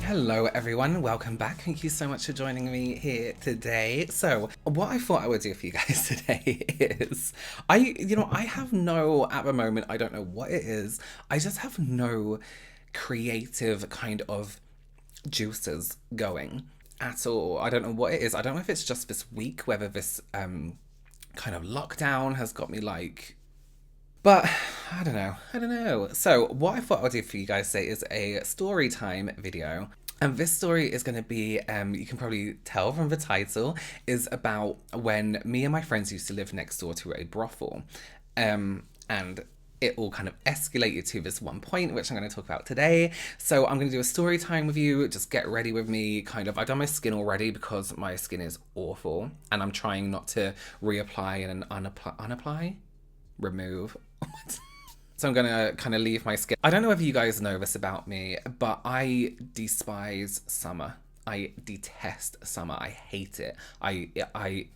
Hello everyone, welcome back. Thank you so much for joining me here today. So, what I thought I would do for you guys today is I have no, at the moment, I don't know what it is. I just have no creative kind of juices going at all. I don't know what it is. I don't know if it's just this week, whether this kind of lockdown has got me like, but I don't know. I don't know. So, what I thought I'd do for you guys today is a story time video. And this story is going to be, you can probably tell from the title, is about when me and my friends used to live next door to a brothel. And it all kind of escalated to this one point, which I'm going to talk about today. So I'm going to do a story time with you. Just get ready with me. Kind of, I've done my skin already because my skin is awful. And I'm trying not to reapply and unapply? Remove. So I'm gonna kind of leave my skin. I don't know if you guys know this about me, but I despise summer. I detest summer. I hate it. It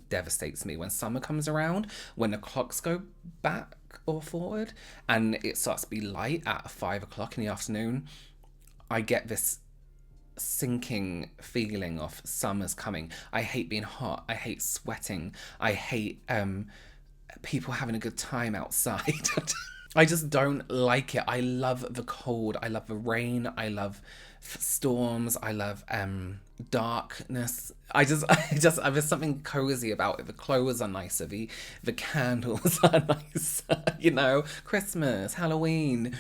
devastates me when summer comes around, when the clocks go back or forward and it starts to be light at 5 o'clock in the afternoon. I get this sinking feeling of summer's coming. I hate being hot. I hate sweating. I hate people having a good time outside. I just don't like it. I love the cold. I love the rain. I love storms. I love darkness. There's something cozy about it. The clothes are nicer. The candles are nicer. Christmas, Halloween.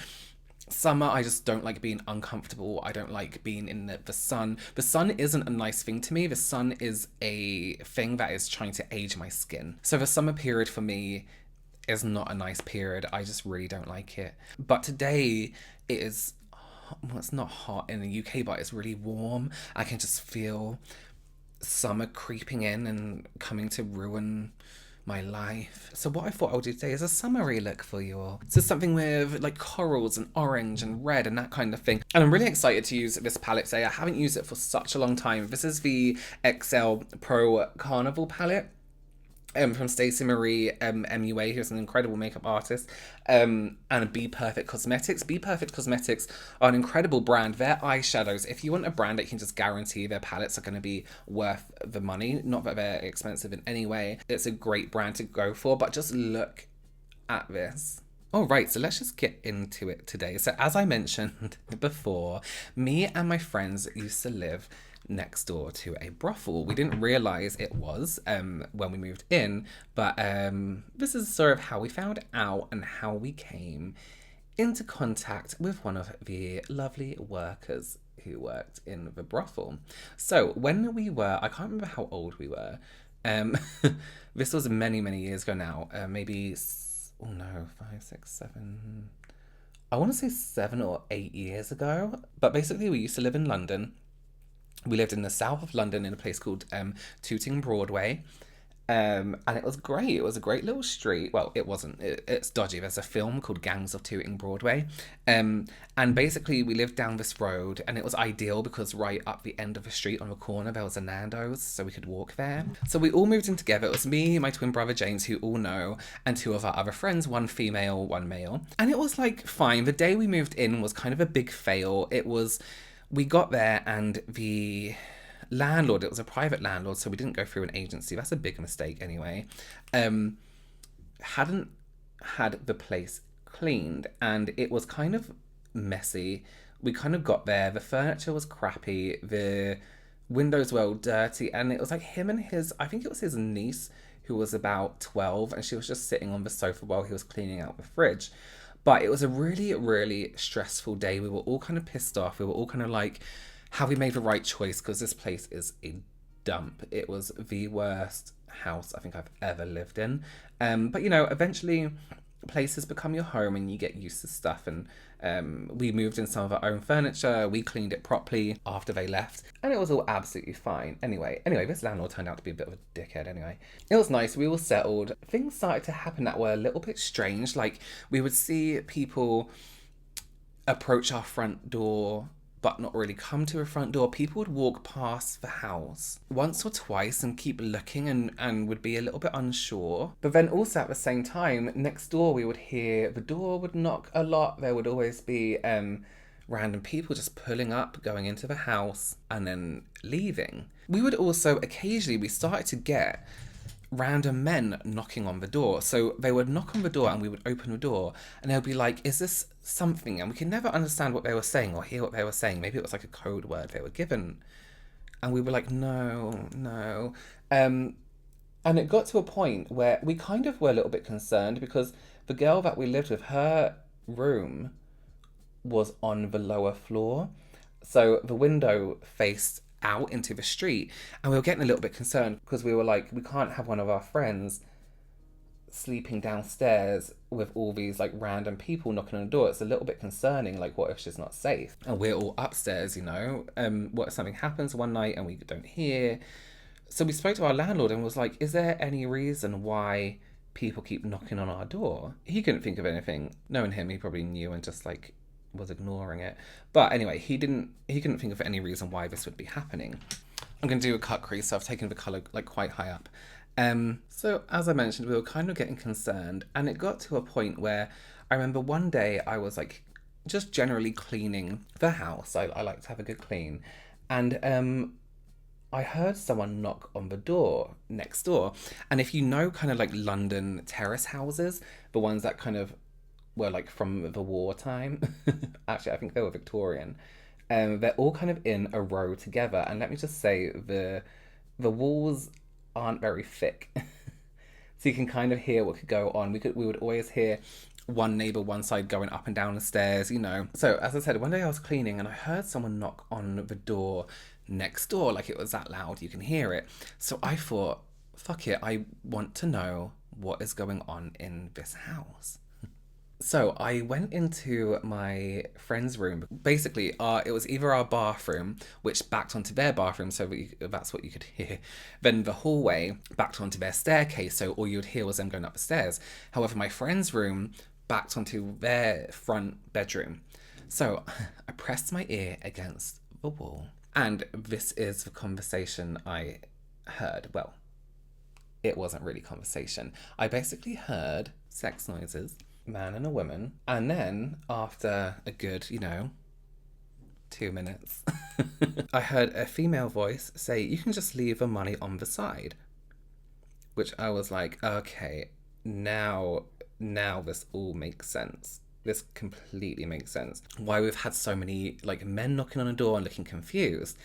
Summer, I just don't like being uncomfortable. I don't like being in the sun. The sun isn't a nice thing to me. The sun is a thing that is trying to age my skin. So the summer period for me is not a nice period. I just really don't like it. But today it is, well, it's not hot in the UK, but it's really warm. I can just feel summer creeping in and coming to ruin my life. So what I thought I would do today is a summery look for you all. So something with like corals and orange and red and that kind of thing. And I'm really excited to use this palette today. I haven't used it for such a long time. This is the XL Pro Carnival palette. From Stacey Marie MUA, who's an incredible makeup artist, and Be Perfect Cosmetics. Be Perfect Cosmetics are an incredible brand. Their eyeshadows, if you want a brand that can just guarantee their palettes are going to be worth the money, not that they're expensive in any way, it's a great brand to go for, but just look at this. All right, so let's just get into it today. So as I mentioned before, me and my friends used to live next door to a brothel. We didn't realize it was when we moved in, but this is sort of how we found out and how we came into contact with one of the lovely workers who worked in the brothel. So when we were, I can't remember how old we were. This was many, many years ago now. Maybe, 5, 6, 7. I want to say 7 or 8 years ago. But basically, we used to live in London. We lived in the south of London in a place called Tooting Broadway. And it was great. It was a great little street. Well, it wasn't. It's dodgy. There's a film called Gangs of Tooting Broadway. And basically, we lived down this road, and it was ideal because right up the end of the street on the corner, there was a Nando's, so we could walk there. So we all moved in together. It was me, my twin brother James, who all know, and 2 of our other friends, 1 female, 1 male. And it was like fine. The day we moved in was kind of a big fail. We got there and the landlord, it was a private landlord, so we didn't go through an agency. That's a big mistake anyway. Hadn't had the place cleaned and it was kind of messy. We kind of got there, the furniture was crappy, the windows were all dirty, and it was like him and I think it was his niece who was about 12, and she was just sitting on the sofa while he was cleaning out the fridge. But it was a really, really stressful day. We were all kind of pissed off. We were all kind of like, have we made the right choice? Because this place is a dump. It was the worst house I think I've ever lived in. But eventually places become your home and you get used to stuff. And we moved in some of our own furniture. We cleaned it properly after they left. And it was all absolutely fine. Anyway, this landlord turned out to be a bit of a dickhead anyway. It was nice. We all settled. Things started to happen that were a little bit strange. Like, we would see people approach our front door but not really come to a front door. People would walk past the house once or twice and keep looking and would be a little bit unsure. But then also at the same time, next door we would hear the door would knock a lot. There would always be random people just pulling up, going into the house, and then leaving. We would also occasionally, we started to get random men knocking on the door. So they would knock on the door and we would open the door and they'll be like, is this something? And we could never understand what they were saying or hear what they were saying. Maybe it was like a code word they were given. And we were like, no, no. And it got to a point where we kind of were a little bit concerned because the girl that we lived with, her room was on the lower floor. So the window faced out into the street. And we were getting a little bit concerned because we were like, we can't have one of our friends sleeping downstairs with all these like random people knocking on the door. It's a little bit concerning. Like, what if she's not safe? And we're all upstairs, you know? What if something happens one night and we don't hear? So we spoke to our landlord and was like, is there any reason why people keep knocking on our door? He couldn't think of anything. Knowing him, he probably knew and just like was ignoring it. But anyway, he couldn't think of any reason why this would be happening. I'm going to do a cut crease, so I've taken the colour like quite high up. So as I mentioned, we were kind of getting concerned, and it got to a point where I remember one day I was like just generally cleaning the house. I like to have a good clean. And I heard someone knock on the door next door. And if you know kind of like London terrace houses, the ones that kind of were like from the wartime, actually I think they were Victorian, they're all kind of in a row together. And let me just say, the walls aren't very thick. So you can kind of hear what could go on. We would always hear one neighbour one side going up and down the stairs, you know. So as I said, one day I was cleaning and I heard someone knock on the door next door, like it was that loud, you can hear it. So I thought, fuck it, I want to know what is going on in this house. So I went into my friend's room. Basically, it was either our bathroom, which backed onto their bathroom, so that's what you could hear. Then the hallway backed onto their staircase, so all you would hear was them going up the stairs. However, my friend's room backed onto their front bedroom. So I pressed my ear against the wall. And this is the conversation I heard. Well, it wasn't really conversation. I basically heard sex noises, man and a woman, and then after a good, 2 minutes, I heard a female voice say, "You can just leave the money on the side." Which I was like, okay, now this all makes sense. This completely makes sense. Why we've had so many like men knocking on a door and looking confused.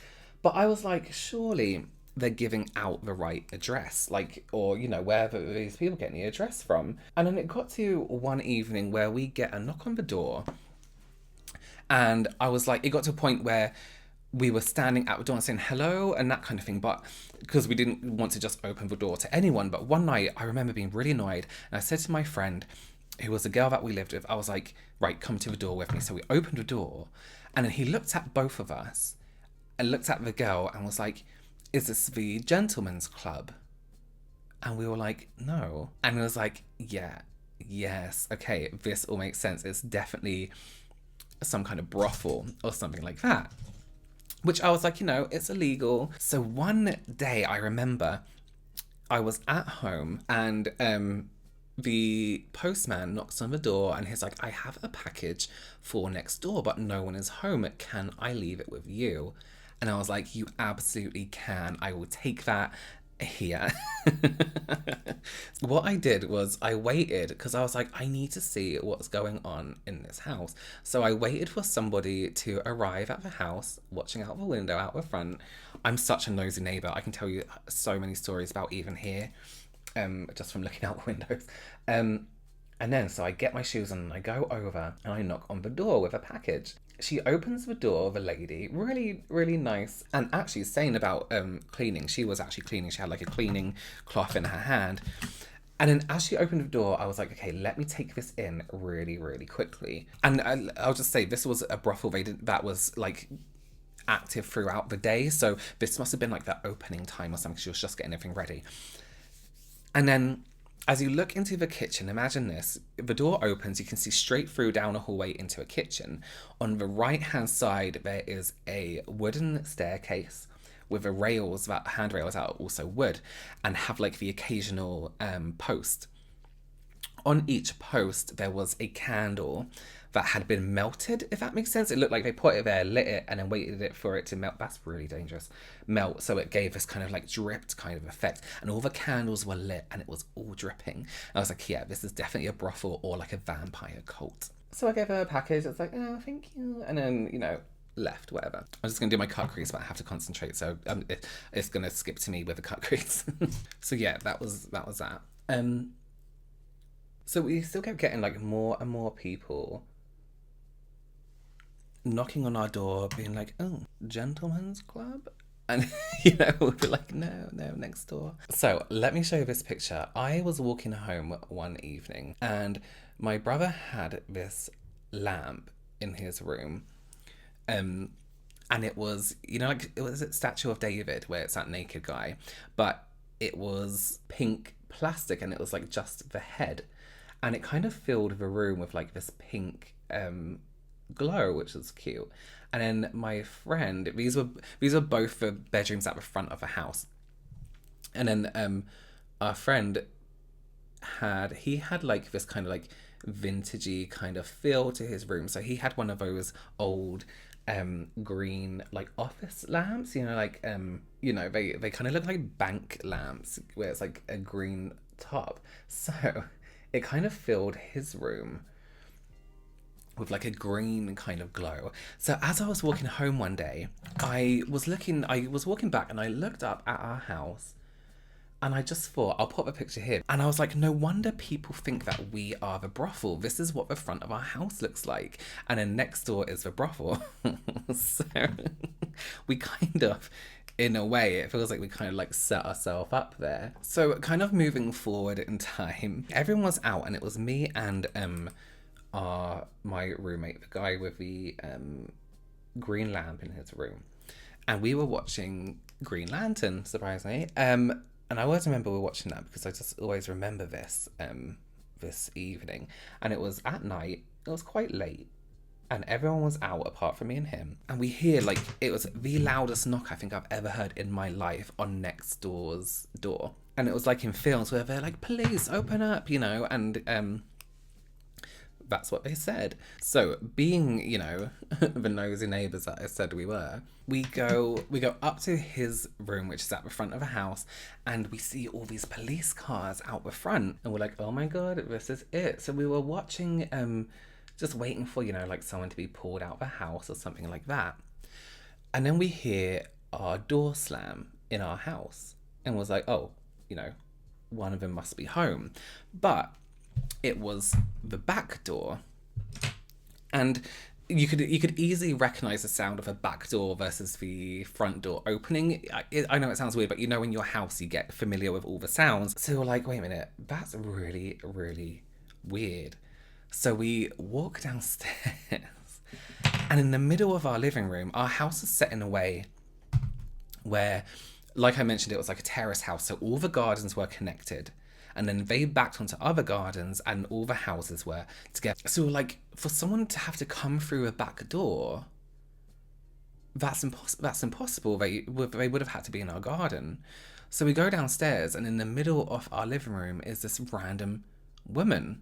But I was like, surely they're giving out the right address, like, or, wherever these people getting the address from. And then it got to one evening where we get a knock on the door. And I was like, it got to a point where we were standing at the door and saying hello and that kind of thing, but because we didn't want to just open the door to anyone. But one night I remember being really annoyed and I said to my friend, who was a girl that we lived with, I was like, right, come to the door with me. So we opened the door and then he looked at both of us and looked at the girl and was like, "Is this the gentleman's club?" And we were like, "No." And he was like, "Yeah, yes, okay, this all makes sense. It's definitely some kind of brothel or something like that." Which I was like, it's illegal. So one day I remember I was at home and the postman knocks on the door and he's like, "I have a package for next door, but no one is home. Can I leave it with you?" And I was like, "You absolutely can. I will take that here." What I did was I waited because I was like, I need to see what's going on in this house. So I waited for somebody to arrive at the house, watching out the window out the front. I'm such a nosy neighbour. I can tell you so many stories about even here, just from looking out the windows. And then, so I get my shoes on and I go over and I knock on the door with a package. She opens the door, the lady, really, really nice. And actually saying about cleaning, she was actually cleaning. She had like a cleaning cloth in her hand. And then as she opened the door, I was like, okay, let me take this in really, really quickly. And I'll just say, this was a brothel that was like active throughout the day. So this must have been like the opening time or something. She was just getting everything ready. And then as you look into the kitchen, imagine this. The door opens, you can see straight through down a hallway into a kitchen. On the right-hand side, there is a wooden staircase with handrails that are also wood and have like the occasional post. on each post there was a candle that had been melted, if that makes sense. It looked like they put it there, lit it, and then waited it for it to melt. That's really dangerous. Melt, so it gave this kind of like dripped kind of effect. And all the candles were lit and it was all dripping. And I was like, yeah, this is definitely a brothel or like a vampire cult. So I gave her a package. It's like, oh, thank you. And then, you know, left, whatever. I'm just going to do my cut crease, but I have to concentrate. So it's going to skip to me with the cut crease. So yeah, that was that. So we still kept getting like more and more people knocking on our door, being like, oh, gentlemen's club? And, you know, we'd be like, no, next door. So let me show you this picture. I was walking home one evening and my brother had this lamp in his room. And it was, you know, like, it was a statue of David where it's that naked guy, but it was pink plastic and it was like just the head. And it kind of filled the room with like this pink glow, which was cute. And then my friend, these were both the bedrooms at the front of the house. And then our friend had like this kind of like vintagey kind of feel to his room. So he had one of those old green like office lamps, you know, like you know, they kind of look like bank lamps where it's like a green top. So it kind of filled his room with like a green kind of glow. So as I was walking home one day, I was walking back and I looked up at our house and I just thought, I'll put a picture here. And I was like, no wonder people think that we are the brothel. This is what the front of our house looks like. And then next door is the brothel. So we kind of, in a way, it feels like we kind of like set ourselves up there. So kind of moving forward in time, everyone was out and it was me and my roommate, the guy with the green lamp in his room, and we were watching Green Lantern, surprisingly. And I always remember we were watching that because I just always remember this this evening, and it was at night. It was quite late, and everyone was out apart from me and him. And we hear like it was the loudest knock I think I've ever heard in my life on next door's door, and it was like in films where they're like, "Please open up," you know, and that's what they said. So being, you know, the nosy neighbours that I said we were, we go up to his room, which is at the front of the house, and we see all these police cars out the front, and we're like, oh my god, this is it. So we were watching, just waiting for, you know, like someone to be pulled out of the house or something like that. And then we hear our door slam in our house, and was like, oh, you know, one of them must be home. But it was the back door, and you could easily recognize the sound of a back door versus the front door opening. I know it sounds weird, but you know, in your house you get familiar with all the sounds. So we're like, wait a minute, that's really, really weird. So we walk downstairs, and in the middle of our living room, our house is set in a way where, like I mentioned, it was like a terrace house, so all the gardens were connected. And then they backed onto other gardens and all the houses were together. So like, for someone to have to come through a back door, that's impossible. They would have had to be in our garden. So we go downstairs, and in the middle of our living room is this random woman.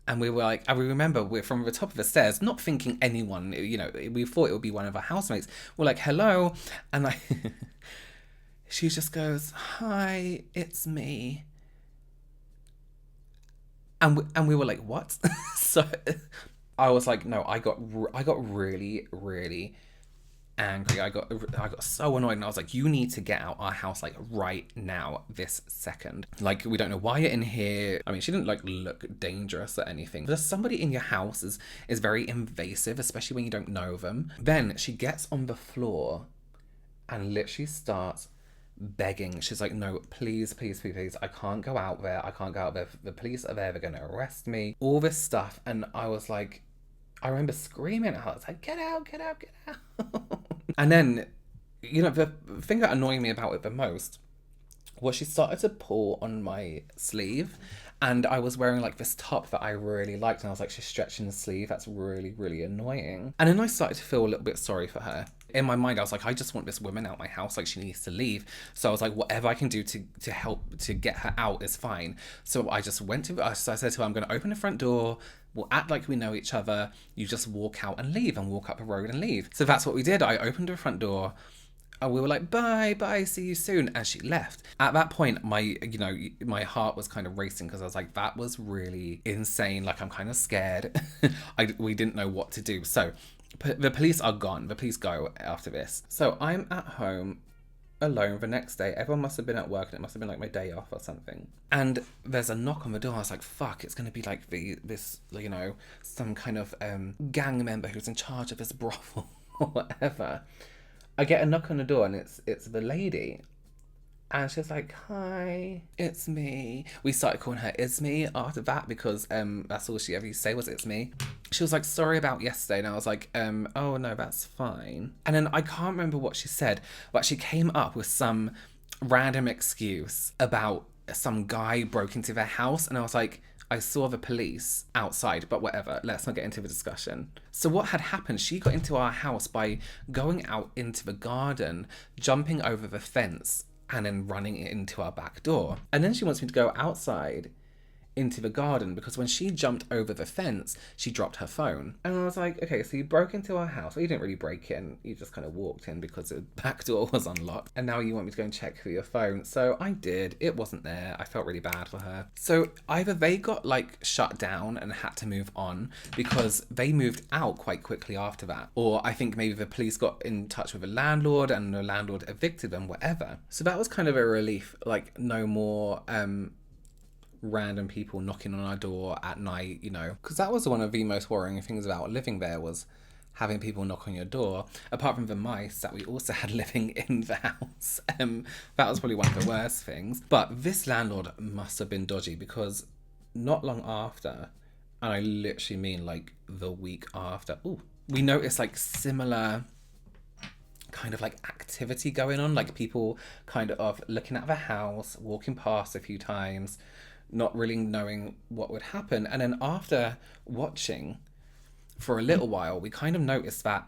And we were like, I remember we're from the top of the stairs, not thinking anyone, you know, we thought it would be one of our housemates. We're like, hello. And she just goes, hi, it's me. And we were like, what? So I was like, no, I got really, really angry. I got so annoyed, and I was like, you need to get out our house like right now, this second. Like, we don't know why you're in here. I mean, she didn't like look dangerous or anything. But somebody in your house is very invasive, especially when you don't know them. Then she gets on the floor and literally starts begging. She's like, no, please, I can't go out there. The police are there. They're going to arrest me. All this stuff. And I was like, I remember screaming at her. I was like, get out. And then, you know, the thing that annoyed me about it the most was she started to pull on my sleeve, and I was wearing like this top that I really liked, and I was like, she's stretching the sleeve. That's really, really annoying. And then I started to feel a little bit sorry for her. In my mind, I was like, I just want this woman out my house. Like, she needs to leave. So I was like, whatever I can do to help to get her out is fine. So I just went to, so I said to her, I'm going to open the front door. We'll act like we know each other. You just walk out and leave, and walk up the road and leave. So that's what we did. I opened her front door. And we were like, bye, see you soon. And she left. At that point, my heart was kind of racing, because I was like, that was really insane. Like, I'm kind of scared. We didn't know what to do. So the police are gone. The police go after this. So I'm at home alone the next day. Everyone must have been at work, and it must have been like my day off or something. And there's a knock on the door. I was like, fuck, it's going to be like this, some kind of gang member who's in charge of this brothel or whatever. I get a knock on the door, and it's the lady. And she's like, hi, it's me. We started calling her It's Me after that, because that's all she ever used to say was It's Me. She was like, sorry about yesterday. And I was like, oh no, that's fine. And then I can't remember what she said, but she came up with some random excuse about some guy broke into their house. And I was like, I saw the police outside, but whatever, let's not get into the discussion. So what had happened, she got into our house by going out into the garden, jumping over the fence, and then running into our back door. And then she wants me to go outside into the garden, because when she jumped over the fence, she dropped her phone. And I was like, okay, so you broke into our house. Well, you didn't really break in. You just kind of walked in because the back door was unlocked. And now you want me to go and check for your phone. So I did. It wasn't there. I felt really bad for her. So either they got shut down and had to move on, because they moved out quite quickly after that. Or I think maybe the police got in touch with the landlord, and the landlord evicted them, whatever. So that was kind of a relief. No more random people knocking on our door at night, because that was one of the most worrying things about living there, was having people knock on your door, apart from the mice that we also had living in the house. That was probably one of the worst things. But this landlord must have been dodgy, because not long after, and I literally mean the week after, we noticed similar kind of activity going on, people kind of looking at the house, walking past a few times, not really knowing what would happen. And then after watching for a little while, we kind of noticed that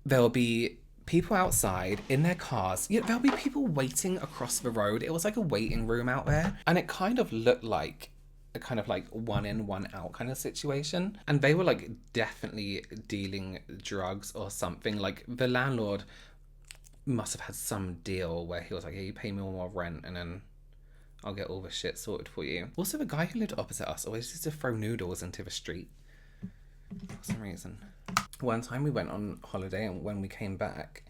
there'll be people outside in their cars. There'll be people waiting across the road. It was like a waiting room out there. And it kind of looked like a kind of one in, one out kind of situation. And they were definitely dealing drugs or something. The landlord must have had some deal where he was like, yeah, you pay me more rent, and then I'll get all the shit sorted for you. Also, the guy who lived opposite us always used to throw noodles into the street for some reason. One time we went on holiday, and when we came back,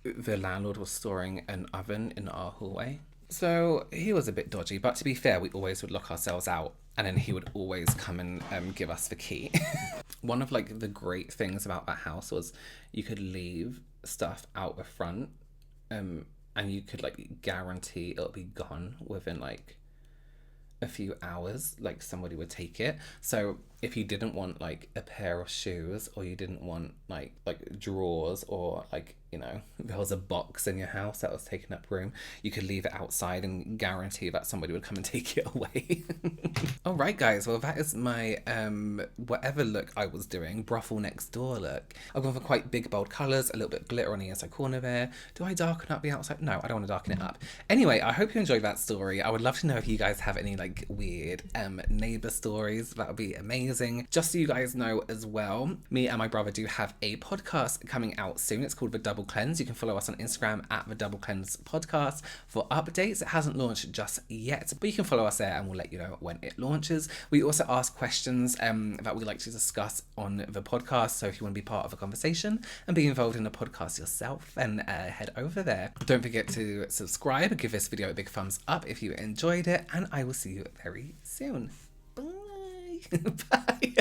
the landlord was storing an oven in our hallway. So he was a bit dodgy, but to be fair, we always would lock ourselves out, and then he would always come and give us the key. One of the great things about that house was you could leave stuff out the front, and you could guarantee it'll be gone within a few hours. Somebody would take it. So if you didn't want a pair of shoes, or you didn't want drawers, or there was a box in your house that was taking up room, you could leave it outside and guarantee that somebody would come and take it away. All right, guys, well, that is my whatever look I was doing, brothel next door look. I've gone for quite big bold colours, a little bit of glitter on the inside corner there. Do I darken up the outside? No, I don't want to darken it up. Anyway, I hope you enjoyed that story. I would love to know if you guys have any weird neighbour stories. That would be amazing. Just so you guys know as well, me and my brother do have a podcast coming out soon. It's called The Double Cleanse. You can follow us on Instagram at The Double Cleanse Podcast for updates. It hasn't launched just yet, but you can follow us there and we'll let you know when it launches. We also ask questions that we like to discuss on the podcast. So if you want to be part of a conversation and be involved in the podcast yourself, then head over there. Don't forget to subscribe and give this video a big thumbs up if you enjoyed it, and I will see you very soon. Bye. Bye.